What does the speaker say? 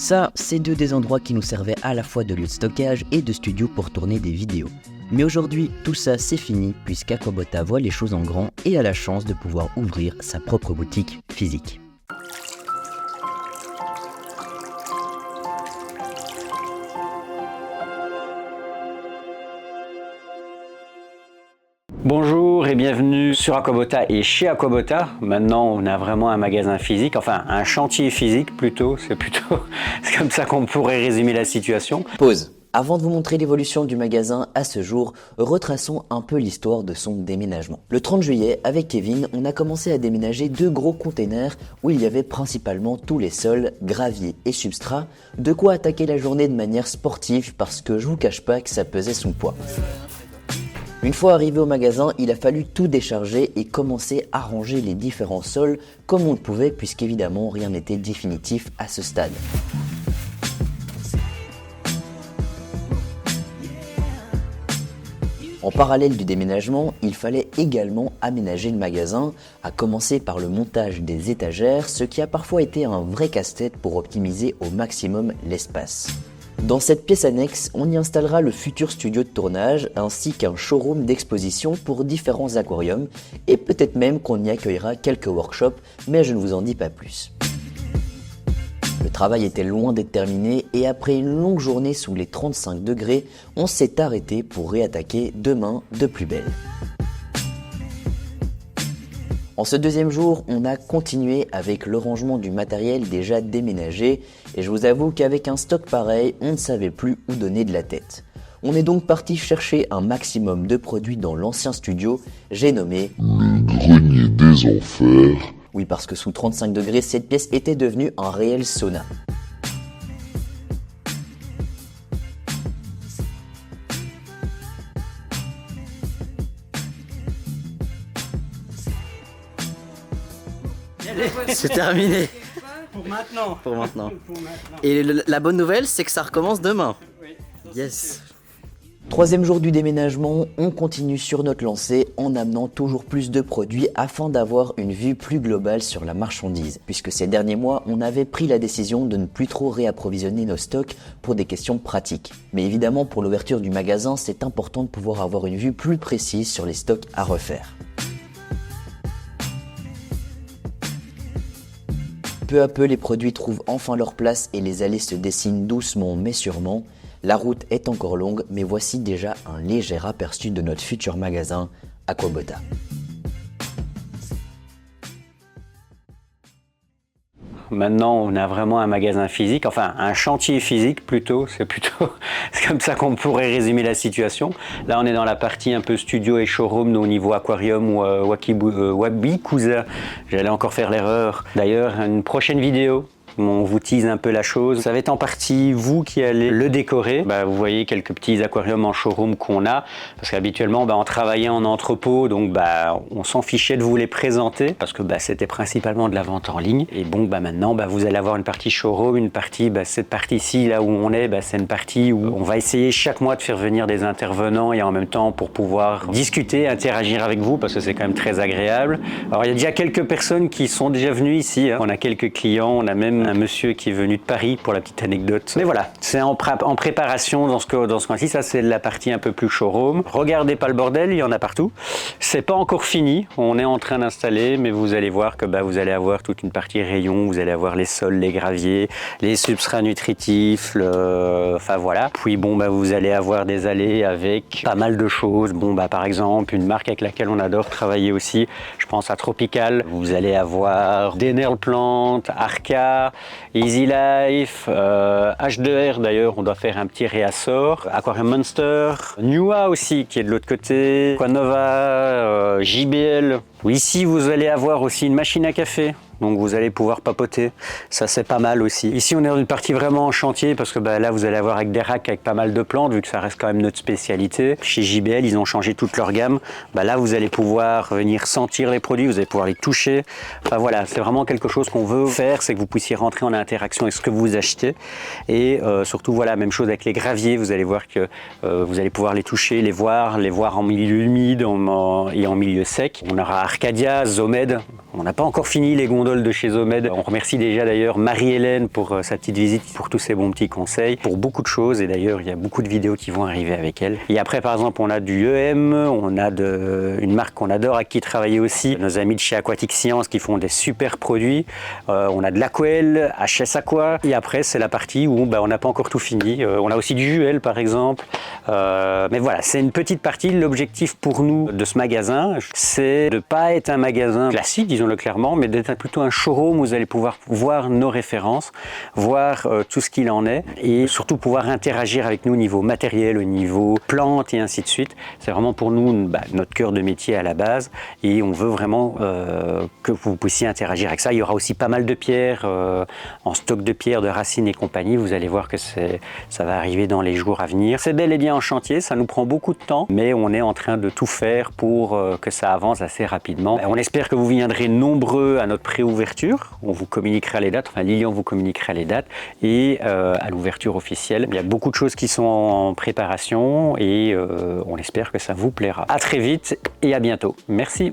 Ça, c'est deux des endroits qui nous servaient à la fois de lieu de stockage et de studio pour tourner des vidéos. Mais aujourd'hui, tout ça c'est fini puisqu'Aqua-Botta voit les choses en grand et a la chance de pouvoir ouvrir sa propre boutique physique. Bonjour et bienvenue sur Aqua-Botta et chez Aqua-Botta. Maintenant, on a vraiment un magasin physique, enfin un chantier physique plutôt, c'est comme ça qu'on pourrait résumer la situation. Pause. Avant de vous montrer l'évolution du magasin à ce jour, retraçons un peu l'histoire de son déménagement. Le 30 juillet, avec Kevin, on a commencé à déménager deux gros containers où il y avait principalement tous les sols, gravier et substrat, de quoi attaquer la journée de manière sportive parce que je vous cache pas que ça pesait son poids. Une fois arrivé au magasin, il a fallu tout décharger et commencer à ranger les différents sols comme on le pouvait puisqu'évidemment rien n'était définitif à ce stade. En parallèle du déménagement, il fallait également aménager le magasin, à commencer par le montage des étagères, ce qui a parfois été un vrai casse-tête pour optimiser au maximum l'espace. Dans cette pièce annexe, on y installera le futur studio de tournage ainsi qu'un showroom d'exposition pour différents aquariums et peut-être même qu'on y accueillera quelques workshops, mais je ne vous en dis pas plus. Le travail était loin d'être terminé et après une longue journée sous les 35 degrés, on s'est arrêté pour réattaquer demain de plus belle. En ce deuxième jour, on a continué avec le rangement du matériel déjà déménagé et je vous avoue qu'avec un stock pareil, on ne savait plus où donner de la tête. On est donc parti chercher un maximum de produits dans l'ancien studio, j'ai nommé le grenier des enfers. Oui, parce que sous 35 degrés, cette pièce était devenue un réel sauna. C'est terminé. Pour maintenant. Pour maintenant. Et la bonne nouvelle, c'est que ça recommence demain. Yes. Troisième jour du déménagement, on continue sur notre lancée en amenant toujours plus de produits afin d'avoir une vue plus globale sur la marchandise. Puisque ces derniers mois, on avait pris la décision de ne plus trop réapprovisionner nos stocks pour des questions pratiques. Mais évidemment, pour l'ouverture du magasin, c'est important de pouvoir avoir une vue plus précise sur les stocks à refaire. Peu à peu, les produits trouvent enfin leur place et les allées se dessinent doucement mais sûrement. La route est encore longue, mais voici déjà un léger aperçu de notre futur magasin Aqua-Botta. Maintenant, on a vraiment un magasin physique, enfin un chantier physique plutôt, c'est comme ça qu'on pourrait résumer la situation. Là, on est dans la partie un peu studio et showroom au niveau aquarium ou Wabikusa. J'allais encore faire l'erreur. D'ailleurs, une prochaine vidéo, on vous tease un peu la chose. Ça va être en partie vous qui allez le décorer. Vous voyez quelques petits aquariums en showroom qu'on a. Parce qu'habituellement, on travaillait en entrepôt. Donc, on s'en fichait de vous les présenter. Parce que c'était principalement de la vente en ligne. Et bon, maintenant, vous allez avoir une partie showroom, une partie, cette partie-ci, là où on est, c'est une partie où on va essayer chaque mois de faire venir des intervenants et en même temps pour pouvoir discuter, interagir avec vous parce que c'est quand même très agréable. Alors, il y a déjà quelques personnes qui sont déjà venues ici. On a quelques clients, on a même un monsieur qui est venu de Paris pour la petite anecdote. Mais voilà, c'est en préparation dans ce coin-ci. Ça, c'est la partie un peu plus showroom. Regardez pas le bordel, il y en a partout. C'est pas encore fini. On est en train d'installer, mais vous allez voir que vous allez avoir toute une partie rayon. Vous allez avoir les sols, les graviers, les substrats nutritifs, enfin voilà. Puis vous allez avoir des allées avec pas mal de choses. Par exemple, une marque avec laquelle on adore travailler aussi. Je pense à Tropical. Vous allez avoir Dennerl Plant, Arca, Easy Life, H2R d'ailleurs, on doit faire un petit réassort, Aquarium Monster, Nua aussi qui est de l'autre côté, Aquanova, JBL. Ici vous allez avoir aussi une machine à café. Donc vous allez pouvoir papoter, ça c'est pas mal aussi. Ici on est dans une partie vraiment en chantier parce que là vous allez avoir avec des racks avec pas mal de plantes vu que ça reste quand même notre spécialité. Chez JBL ils ont changé toute leur gamme. Là vous allez pouvoir venir sentir les produits, vous allez pouvoir les toucher. Enfin voilà, c'est vraiment quelque chose qu'on veut faire, c'est que vous puissiez rentrer en interaction avec ce que vous achetez. Et surtout voilà, même chose avec les graviers, vous allez voir que vous allez pouvoir les toucher, les voir en milieu humide et en milieu sec. On aura Arcadia, Zomed. On n'a pas encore fini les gondoles de chez Zomed. On remercie déjà d'ailleurs Marie-Hélène pour sa petite visite, pour tous ses bons petits conseils, pour beaucoup de choses. Et d'ailleurs, il y a beaucoup de vidéos qui vont arriver avec elle. Et après, par exemple, on a du EM, on a une marque qu'on adore, à qui travailler aussi, nos amis de chez Aquatic Science qui font des super produits. On a de l'Aquel, HS Aqua. Et après, c'est la partie où on n'a pas encore tout fini. On a aussi du Juel, par exemple. Mais voilà, c'est une petite partie. L'objectif pour nous de ce magasin, c'est de ne pas être un magasin classique, disons-le clairement, mais d'être plutôt un showroom où vous allez pouvoir voir nos références, voir tout ce qu'il en est et surtout pouvoir interagir avec nous au niveau matériel, au niveau plantes et ainsi de suite. C'est vraiment pour nous notre cœur de métier à la base et on veut vraiment que vous puissiez interagir avec ça. Il y aura aussi pas mal de pierres, en stock de pierres, de racines et compagnie. Vous allez voir que ça va arriver dans les jours à venir. C'est bel et bien en chantier, ça nous prend beaucoup de temps, mais on est en train de tout faire pour que ça avance assez rapidement. On espère que vous viendrez nombreux à notre préouverture. On vous communiquera les dates, enfin Lilian vous communiquera les dates et à l'ouverture officielle. Il y a beaucoup de choses qui sont en préparation et on espère que ça vous plaira. À très vite et à bientôt. Merci.